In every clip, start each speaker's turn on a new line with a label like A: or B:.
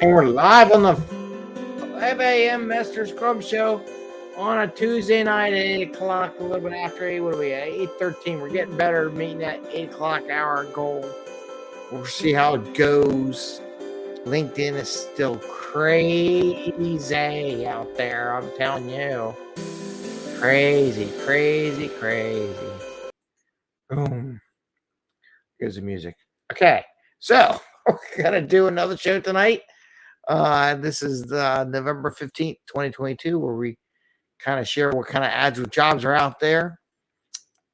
A: And we're live on the 5 a.m. Mester Scrum Show on a Tuesday night at 8 o'clock, a little bit after 8. What are we at? 8:13. We're getting better at meeting that 8 o'clock hour goal. We'll see how it goes. LinkedIn is still crazy out there, I'm telling you. Crazy. Boom. Here's the music. Okay, so we're going to do another show tonight. This is the November 15th, 2022, where we kind of share what kind of Agile jobs are out there.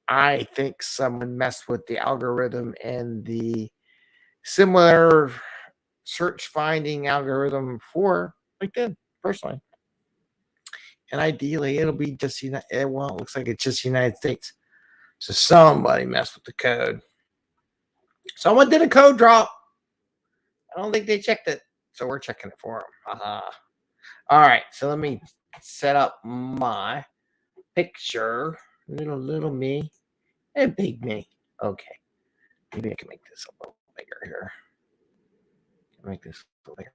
A: I think someone messed with the algorithm and the similar search finding algorithm for LinkedIn, personally. And ideally, it'll be just it looks like it's just United States. So somebody messed with the code. Someone did a code drop. I don't think they checked it. So we're checking it for them. All right, so let me set up my picture. Little me and big me. Okay, maybe I can make this a little bigger here. Make this a little bigger.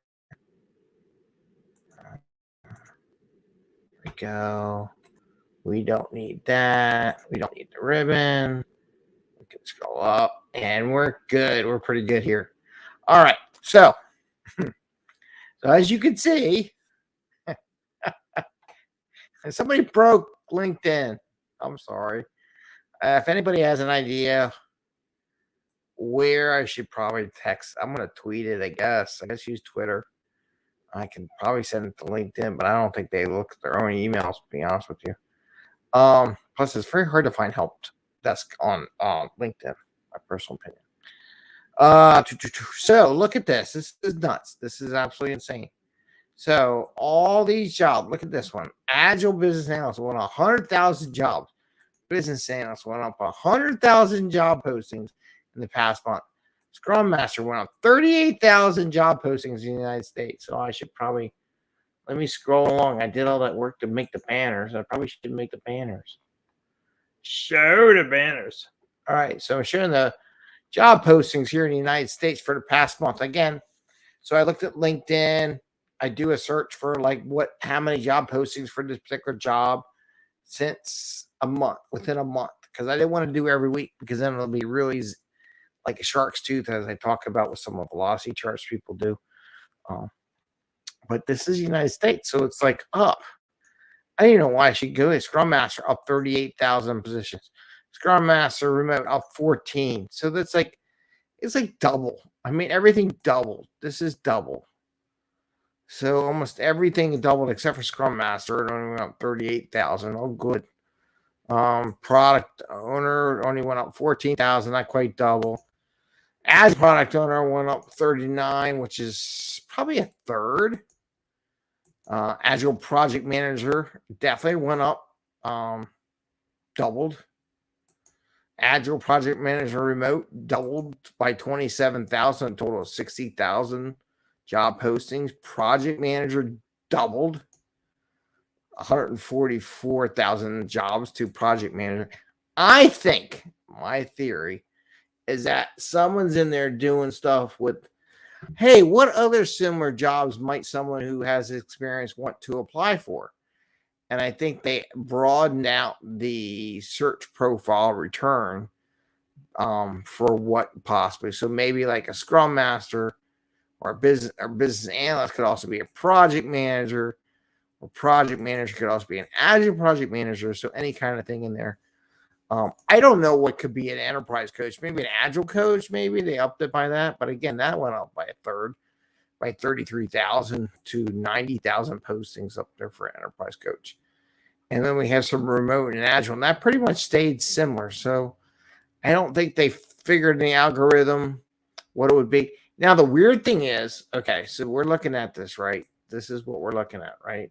A: There we go. We don't need that. We don't need the ribbon. We can scroll up, and we're good. We're pretty good here. All right, so as you can see, somebody broke LinkedIn. I'm sorry. If anybody has an idea where I should probably text, I'm going to tweet it, I guess. Use Twitter. I can probably send it to LinkedIn, but I don't think they look at their own emails, to be honest with you. Plus, it's very hard to find help desk on LinkedIn, my personal opinion. So look at this. This is nuts. This is absolutely insane. So all these jobs, look at this one. Agile business analyst won 100,000 jobs. Business analyst went up 100,000 job postings in the past month. Scrum Master went up 38,000 job postings in the United States. So I should probably, let me scroll along. I did all that work to make the banners. I probably should make the banners. Show the banners. All right, so I'm showing the job postings here in the United States for the past month. Again, so I looked at LinkedIn. I do a search for how many job postings for this particular job since a month, within a month, because I didn't want to do every week, because then it'll be really like a shark's tooth, as I talk about with some of the velocity charts people do. But this is the United States, so it's like up. I don't know why I should go. Scrum Master up 38,000 positions. Scrum Master remote up 14. So that's it's like double. I mean, everything doubled. This is double. So almost everything doubled except for Scrum Master. It only went up 38,000. Oh, good. Product owner only went up 14,000, not quite double. As product owner went up 39, which is probably a third. Agile project manager definitely went up, doubled. Agile project manager remote doubled by 27,000, a total of 60,000 job postings. Project manager doubled, 144,000 jobs to project manager. I think my theory is that someone's in there doing stuff with, hey, what other similar jobs might someone who has experience want to apply for? And I think they broadened out the search profile return for what possibly. So maybe like a Scrum Master or a business analyst could also be a project manager, or project manager could also be an Agile project manager. So any kind of thing in there. I don't know what could be an enterprise coach. Maybe an Agile coach. Maybe they upped it by that. But again, that went up by a third, by 33,000 to 90,000 postings up there for an enterprise coach. And then we have some remote and Agile, and that pretty much stayed similar. So I don't think they figured in the algorithm what it would be. Now, the weird thing is, okay, so we're looking at this, right? This is what we're looking at, right?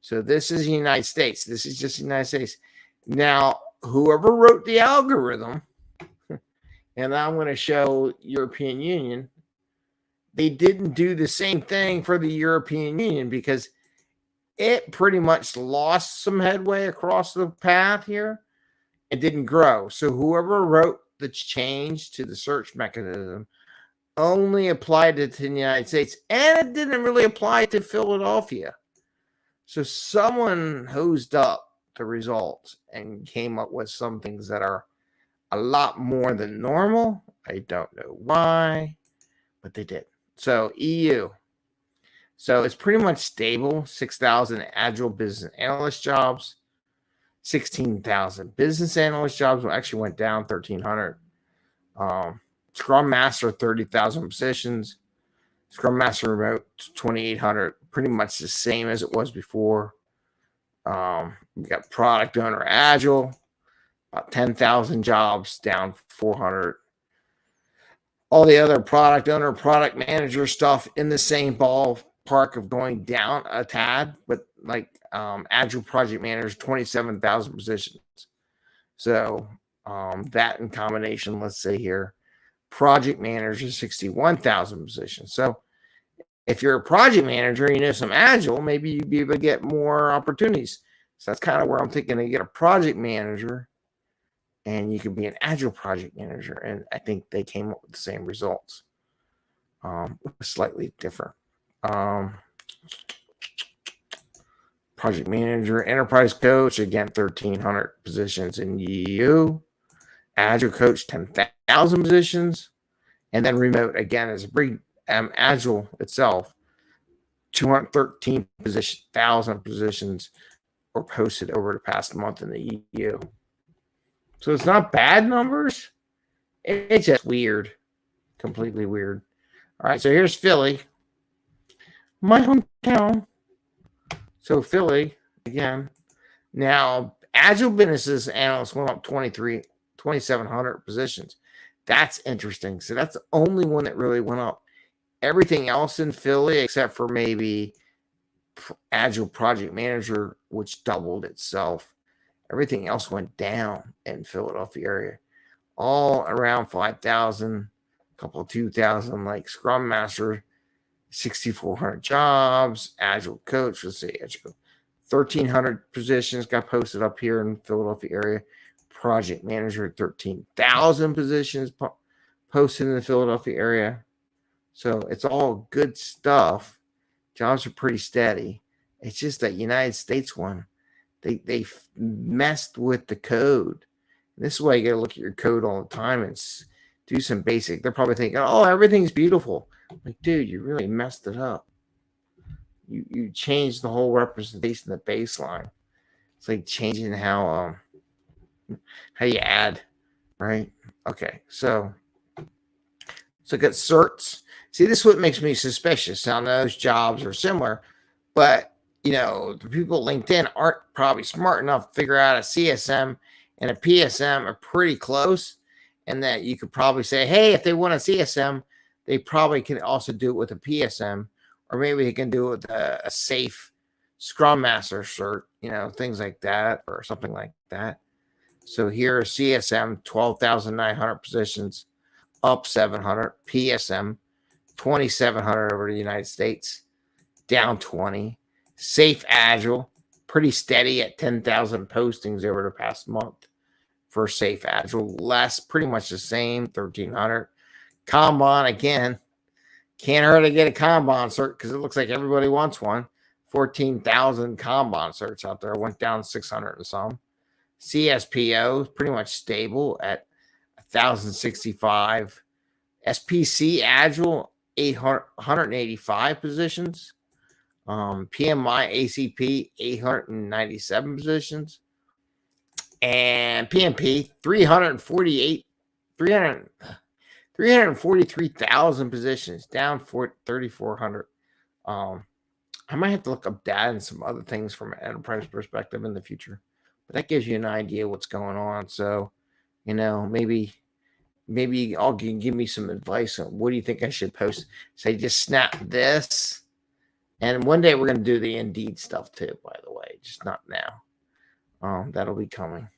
A: So this is the United States. This is just the United States. Now, whoever wrote the algorithm, and I'm going to show European Union, they didn't do the same thing for the European Union, because it pretty much lost some headway across the path here. It didn't grow. So whoever wrote the change to the search mechanism only applied it to the United States, and it didn't really apply to Philadelphia. So someone hosed up the results and came up with some things that are a lot more than normal. I don't know why, but they did. So EU. So it's pretty much stable. 6,000 Agile business analyst jobs. 16,000 business analyst jobs actually went down 1,300. Scrum Master, 30,000 positions. Scrum Master Remote, 2,800. Pretty much the same as it was before. We got Product Owner Agile, about 10,000 jobs, down 400. All the other Product Owner, Product Manager stuff in the same ballpark of going down a tad, but like Agile Project Manager, 27,000 positions. So that in combination, let's say here, Project Manager, 61,000 positions. So if you're a project manager and you know some Agile, maybe you'd be able to get more opportunities. So that's kind of where I'm thinking to get a project manager and you could be an Agile project manager. And I think they came up with the same results, slightly different. Project manager, enterprise coach, again, 1,300 positions in EU. Agile coach, 10,000 positions. And then remote, again, is a big Agile itself, 213,000 positions were posted over the past month in the EU. So it's not bad numbers. It's just weird. Completely weird. All right, so here's Philly, my hometown. So Philly, again. Now, Agile businesses analysts went up 2,700 positions. That's interesting. So that's the only one that really went up. Everything else in Philly, except for maybe Agile Project Manager, which doubled itself. Everything else went down in Philadelphia area. All around 5,000, a couple of 2,000, like Scrum Master, 6,400 jobs. Agile Coach, let's see, Agile 1,300 positions got posted up here in Philadelphia area. Project Manager, 13,000 positions posted in the Philadelphia area. So it's all good stuff. Jobs are pretty steady. It's just that United States one, they messed with the code. And this is why you got to look at your code all the time and do some basic. They're probably thinking, oh, everything's beautiful. Like, dude, you really messed it up. You changed the whole representation of the baseline. It's like changing how you add, right? Okay, so look at certs. See, this is what makes me suspicious. Now, those jobs are similar, but the people at LinkedIn aren't probably smart enough to figure out a CSM and a PSM are pretty close, and that you could probably say, hey, if they want a CSM, they probably can also do it with a PSM, or maybe they can do it with a safe Scrum Master cert, things like that, or something like that. So here, CSM, 12,900 positions, up 700. PSM, 2,700 over the United States, down 20. Safe Agile, pretty steady at 10,000 postings over the past month for Safe Agile. Less, pretty much the same, 1,300. Kanban, again, can't hurt to get a Kanban cert because it looks like everybody wants one. 14,000 Kanban certs out there, went down 600 and some. CSPO, pretty much stable at 1,065. SPC Agile, 185 positions. PMI ACP, 897 positions. And PMP, 343,000 positions, down 3,400. I might have to look up data and some other things from an enterprise perspective in the future, but that gives you an idea what's going on. So, maybe y'all can give me some advice on what do you think I should post. Say, just snap this. And one day we're going to do the Indeed stuff too, by the way, just not now. That'll be coming.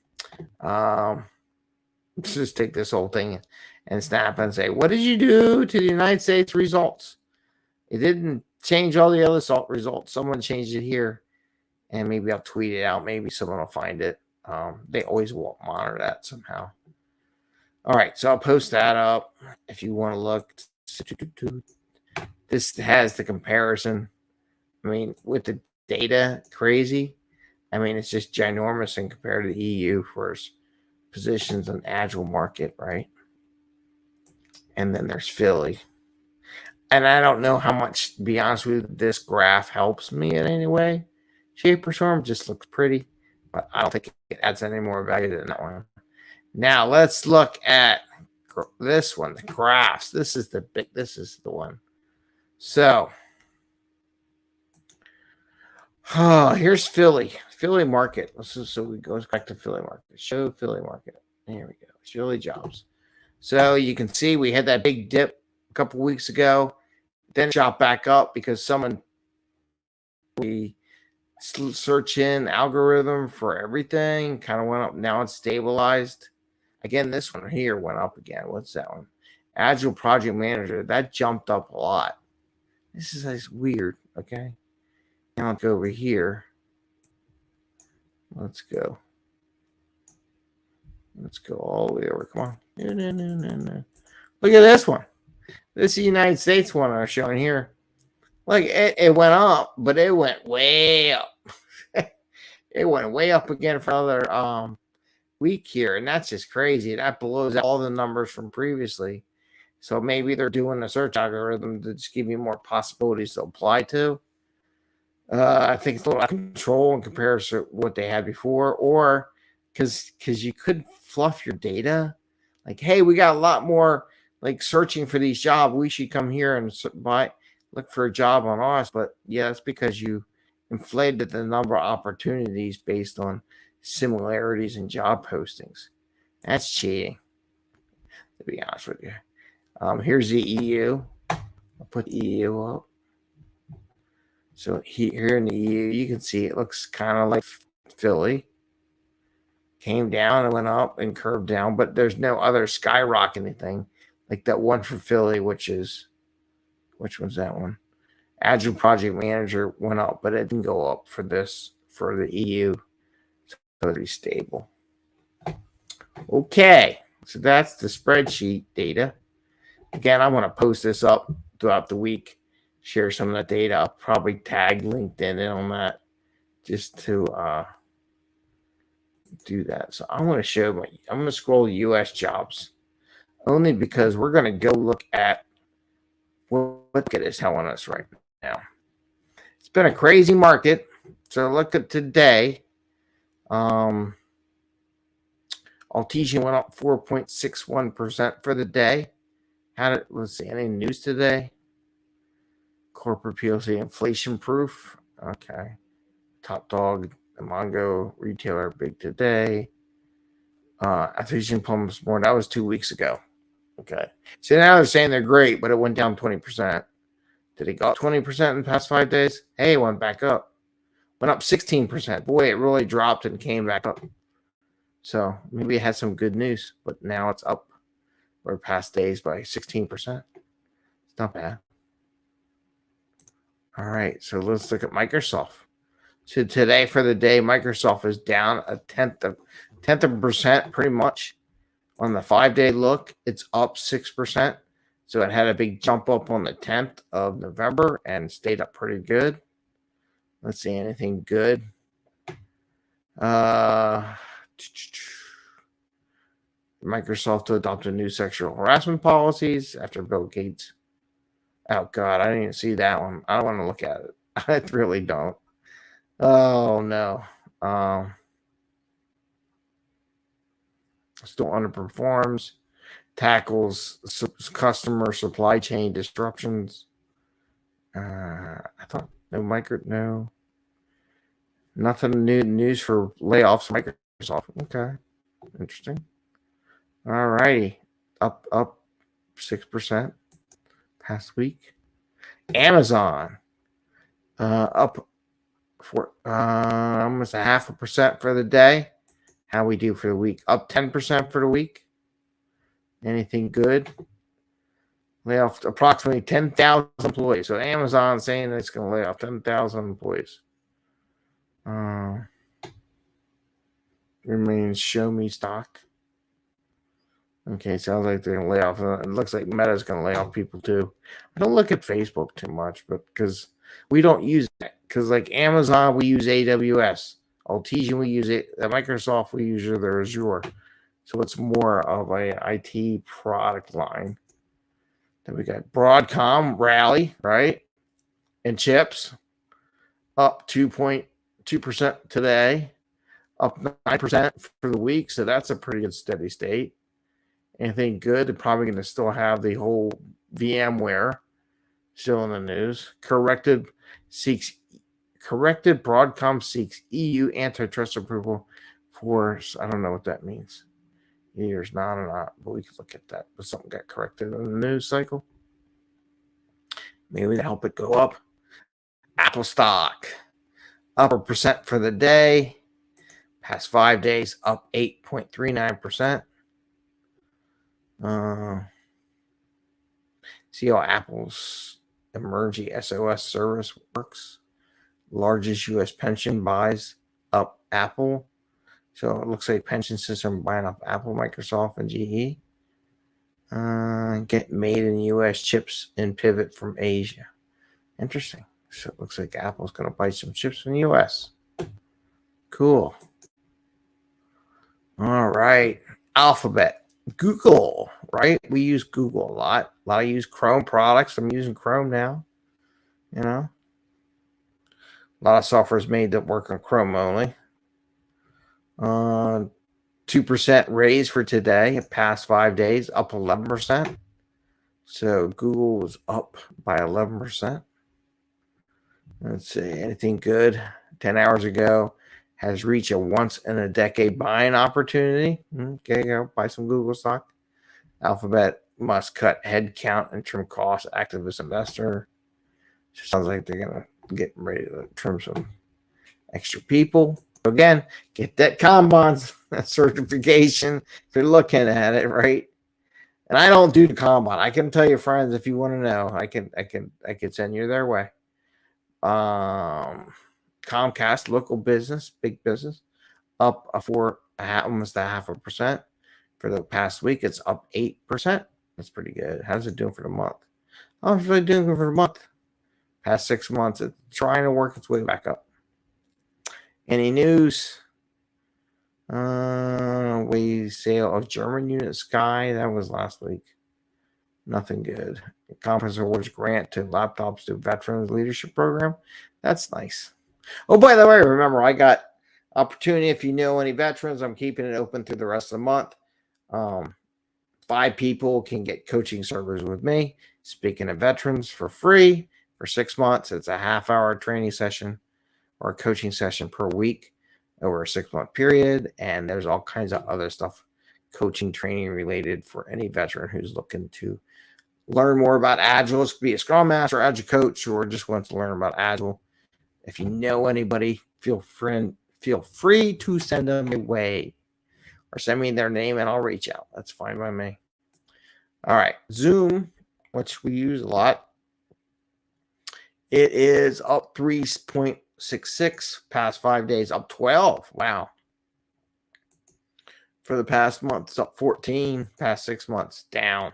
A: Let's just take this whole thing and snap and say, what did you do to the United States results? It didn't change all the other results. Someone changed it here, and maybe I'll tweet it out. Maybe someone will find it. They always will monitor that somehow. All right, so I'll post that up if you want to look, This has the comparison. I mean, with the data, crazy. I mean, it's just ginormous in compared to the EU for its positions on Agile market, right? And then there's Philly. And I don't know how much, to be honest with you, this graph helps me in any way, shape, or form. Just looks pretty, but I don't think it adds any more value than that one. Now let's look at this one, the graphs. This is the one. So, here's Philly market. So we go back to Philly market. Show Philly market. There we go. Philly jobs. So you can see we had that big dip a couple weeks ago. Then shot back up because we search in algorithm for everything kind of went up. Now it's stabilized. Again, this one here went up again. What's that one? Agile project manager. That jumped up a lot. This is weird. Okay. Now let's go over here. Let's go all the way over. Come on. No. Look at this one. This is the United States one I'm showing here. Like it went up, but it went way up. It went way up again for another week here, and that's just crazy. That blows out all the numbers from previously. So maybe they're doing a search algorithm to just give you more possibilities to apply to. I think it's a little out of control in comparison to what they had before, or because you could fluff your data. Like, hey, we got a lot more like searching for these jobs. We should come here and look for a job on us. But yeah, it's because you inflated the number of opportunities based on similarities in job postings. That's cheating, to be honest with you. Here's the EU. I'll put the EU up. So here in the EU, you can see it looks kind of like Philly. Came down and went up and curved down, but there's no other skyrocketing thing like that one for Philly, which one's that one? Agile project manager went up, but it didn't go up for the EU. So it'll be stable. Okay, so that's the spreadsheet data. Again, I'm going to post this up throughout the week, share some of that data. I'll probably tag LinkedIn in on that just to do that. So I'm going to scroll US jobs only because we're going to go look at what is telling us right now. It's been a crazy market. So look at today. Altition went up 4.61% for the day. Let's see, any news today? Corporate PLC inflation proof. Okay. Top dog, the Mongo retailer big today. Altition pumps more. That was 2 weeks ago. Okay. So now they're saying they're great, but it went down 20%. Did it go up 20% in the past 5 days? Hey, it went back up. Went up 16%. Boy, it really dropped and came back up. So maybe it had some good news, but now it's up for past days by 16%. It's not bad. All right, so let's look at Microsoft. So today for the day, Microsoft is down a tenth of a percent pretty much. On the 5-day look, it's up 6%. So it had a big jump up on the 10th of November and stayed up pretty good. Let's see, anything good? Microsoft to adopt a new sexual harassment policies after Bill Gates. Oh, God, I didn't even see that one. I don't want to look at it. I really don't. Oh, no. Still underperforms. Tackles customer supply chain disruptions. I thought no. Nothing new news for layoffs. Microsoft. Okay. Interesting. All righty. Up 6% past week. Amazon up for almost 0.5% for the day. How we do for the week? Up 10% for the week. Anything good? Lay off approximately 10,000 employees. So Amazon saying it's going to lay off 10,000 employees. Remains show me stock. Okay, sounds like they're gonna lay off. It looks like Meta's gonna lay off people too. I don't look at Facebook too much, but because we don't use that. Because like Amazon, we use AWS. Altigen, we use it. Microsoft, we use their Azure. So it's more of a IT product line. Then we got Broadcom, Rally, right? And chips up 2.2% today, up 9% for the week. So that's a pretty good steady state. Anything good? They're probably going to still have the whole VMware still in the news. Corrected Broadcom seeks EU antitrust approval for, I don't know what that means. Years not or not, but we could look at that. But something got corrected in the news cycle. Maybe to help it go up. Apple stock up 1% for the day. Past 5 days, up 8.39%. See how Apple's emerging SOS service works. Largest U.S. pension buys up Apple. So it looks like pension system buying up Apple, Microsoft, and GE. Get made in U.S. chips and pivot from Asia. Interesting. So it looks like Apple's going to buy some chips from the U.S. Cool. All right. Alphabet. Google, right? We use Google a lot. A lot of use Chrome products. I'm using Chrome now. You know, a lot of software is made that work on Chrome only. 2% raise for today. Past 5 days, up 11%. So Google was up by 11%. Let's see, anything good? 10 hours ago, has reached a once-in-a-decade buying opportunity. Okay, go buy some Google stock. Alphabet must cut headcount and trim costs. Activist investor. Sounds like they're going to get ready to trim some extra people. Again, get that Kanban certification if you're looking at it, right? And I don't do the Kanban. I can tell your friends if you want to know. I can send you their way. Comcast, local business, big business, up almost 0.5%. For the past week, it's up 8%. That's pretty good. How's it doing for the month? How is it doing for the month? Past 6 months, it's trying to work its way back up. Any news? We sale of German unit Sky. That was last week. Nothing good. Conference awards grant to laptops to Veterans Leadership Program. That's nice. Oh, by the way, remember, I got opportunity. If you know any veterans, I'm keeping it open through the rest of the month. 5 people can get coaching servers with me. Speaking of veterans, for free for 6 months. It's a half-hour training session or a coaching session per week over a 6-month period. And there's all kinds of other stuff, coaching, training related for any veteran who's looking to learn more about Agile. It could be a Scrum Master, Agile coach, or just wants to learn about Agile. If you know anybody, feel free to send them away or send me their name and I'll reach out. That's fine by me. All right. Zoom, which we use a lot. It is up 3.66 past 5 days, up 12. Wow. For the past month, it's up 14. Past 6 months, down.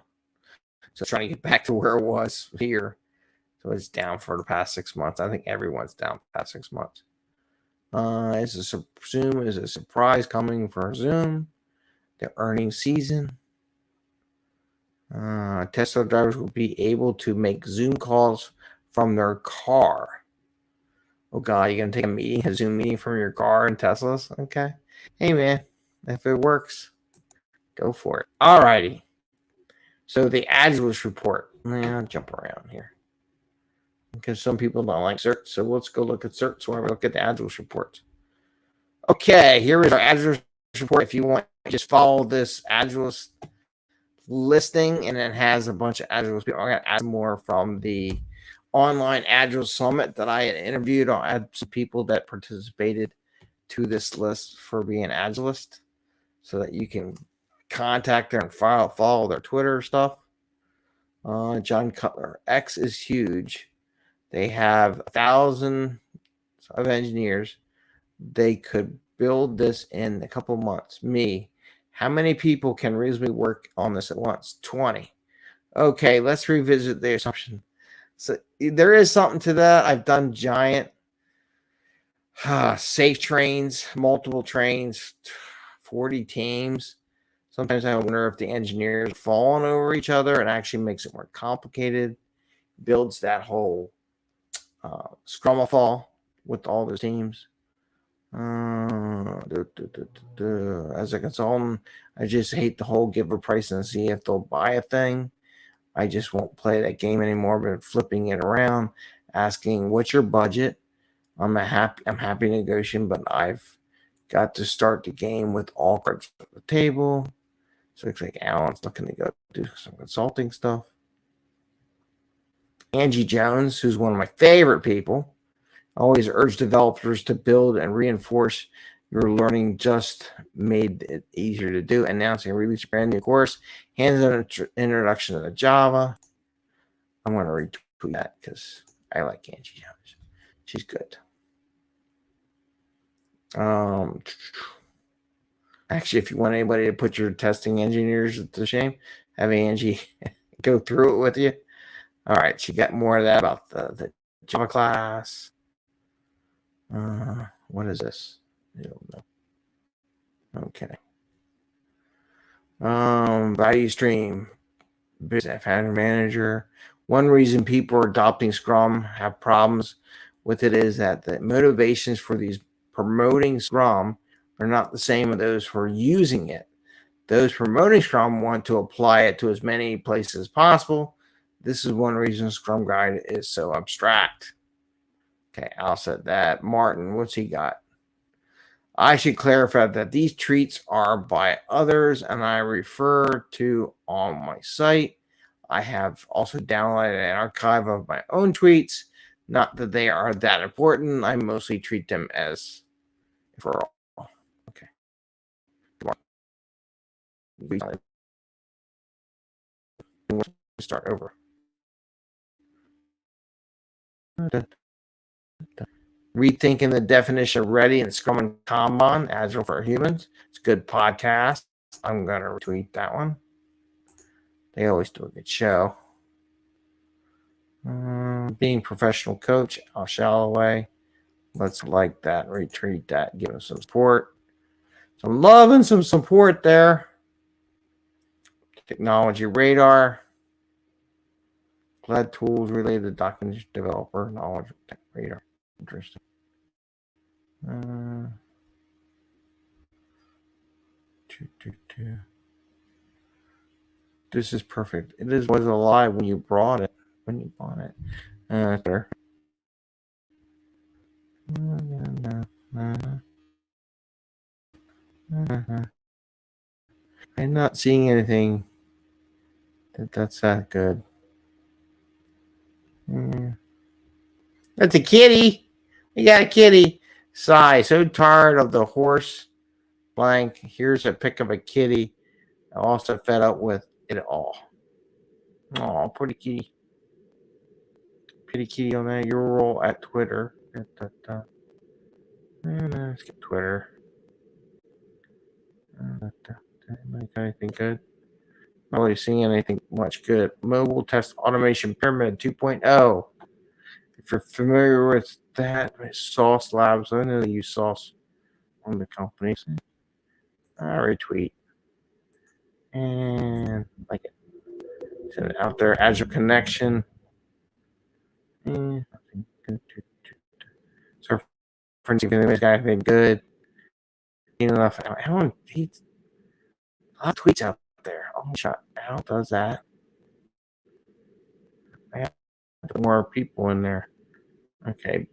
A: So trying to get back to where it was here. So it's down for the past 6 months. I think everyone's down the past 6 months. Zoom is a surprise coming for Zoom. The earnings season. Tesla drivers will be able to make Zoom calls from their car. Oh God, you're gonna take a Zoom meeting from your car in Teslas? Okay. Hey man, if it works, go for it. All righty. So the Agilist report. I'll jump around here because some people don't like certs. So let's go look at certs while we look at the Agilist reports. Okay, here is our Agilist report. If you want, just follow this Agilist listing, and it has a bunch of Agilist people. I'm going to add more from the online Agile Summit that I had interviewed. I'll add some people that participated to this list for being Agilist so that you can contact them and follow their Twitter stuff. John Cutler. X is huge. They have 1,000 of engineers. They could build this in a couple months. Me How many people can reasonably work on this at once? 20. Okay, let's revisit the assumption. So there is something to that. I've done giant safe trains, multiple trains, 40 teams. Sometimes I wonder if the engineers are falling over each other. It actually makes it more complicated, builds that whole scrum fall with all those teams. As a consultant, I just hate the whole give a price and see if they'll buy a thing. I just won't play that game anymore, but flipping it around, asking what's your budget. I'm happy negotiating, but I've got to start the game with all cards at the table. So it's like Alan's looking to go do some consulting stuff. Angie Jones, who's one of my favorite people, always urge developers to build and reinforce your learning, just made it easier to do. Announcing a release brand new course, hands-on introduction to Java. I'm going to retweet that because I like Angie Jones. She's good. Actually, if you want anybody to put your testing engineers to shame, have Angie go through it with you. All right, she got more of that about the Java class. What is this? I don't know. Okay. Value stream, business founder manager. One reason people are adopting Scrum have problems with it is that the motivations for these promoting Scrum are not the same as those for using it. Those promoting Scrum want to apply it to as many places as possible. This is one reason Scrum Guide is so abstract. Okay, Al said that. Martin, what's he got? I should clarify that these tweets are by others and I refer to on my site. I have also downloaded an archive of my own tweets. Not that they are that important. I mostly treat them as for all. Okay. We start over. Rethinking the definition of ready and Scrum and Kanban, Agile for Humans. It's a good podcast. I'm going to retweet that one. They always do a good show. Being professional coach, Al Shalloway. Let's like that, retweet that, give them some support. Some love and some support there. Technology Radar. Glad tools related to document developer knowledge. Tech Radar. Interesting. This is perfect. It was alive when you brought it. When you bought it. There. I'm not seeing anything that's that good. That's a kitty. We got a kitty. Sigh. So tired of the horse. Blank. Here's a pic of a kitty. I'm also fed up with it all. Oh, pretty kitty. Pretty kitty on that URL at Twitter. Let's get Twitter. Anything good? Not really seeing anything much good. Mobile test automation pyramid 2.0. If you're familiar with that, Sauce Labs, I know they use Sauce on the companies. I retweet and like it. Send it out there. Agile connection. So, for instance, this guy been good. Enough. Alan, he's a lot of tweets out there. Oh, shot. Al does that. I have more people in there. Okay.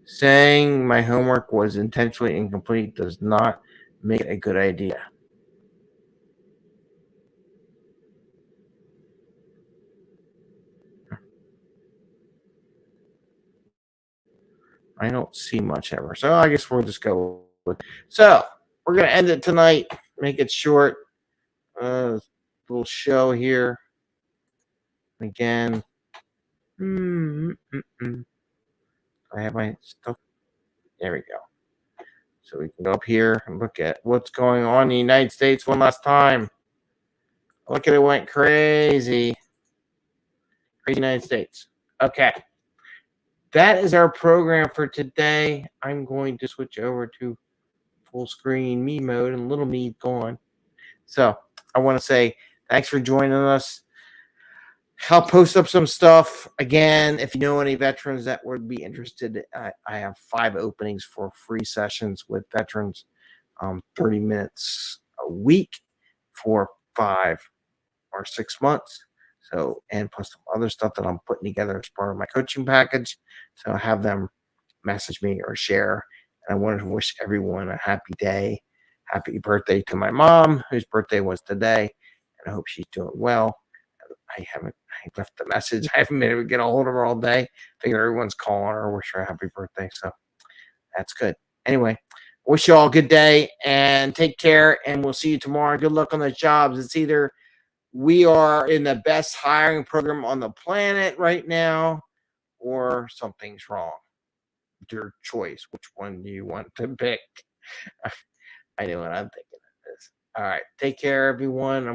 A: Saying my homework was intentionally incomplete does not make it a good idea. I don't see much ever. So I guess we'll just go with. So we're going to end it tonight. Make it short. Little show here. Again. I have my stuff. There we go. So we can go up here and look at what's going on in the United States one last time. Look at it, went crazy. Crazy United States. Okay. That is our program for today. I'm going to switch over to full screen me mode and little me gone. So I want to say thanks for joining us. I'll post up some stuff. Again, if you know any veterans that would be interested, I have 5 openings for free sessions with veterans, 30 minutes a week for 5 or 6 months. So, and plus some other stuff that I'm putting together as part of my coaching package. So have them message me or share. And I wanted to wish everyone a happy day. Happy birthday to my mom, whose birthday was today. And I hope she's doing well. I left the message. I haven't been able to get a hold of her all day. Figure everyone's calling her, wish her a happy birthday. So that's good. Anyway, wish you all a good day and take care. And we'll see you tomorrow. Good luck on those jobs. It's either we are in the best hiring program on the planet right now, or something's wrong. Your choice. Which one do you want to pick? I know what I'm thinking of this. All right. Take care, everyone.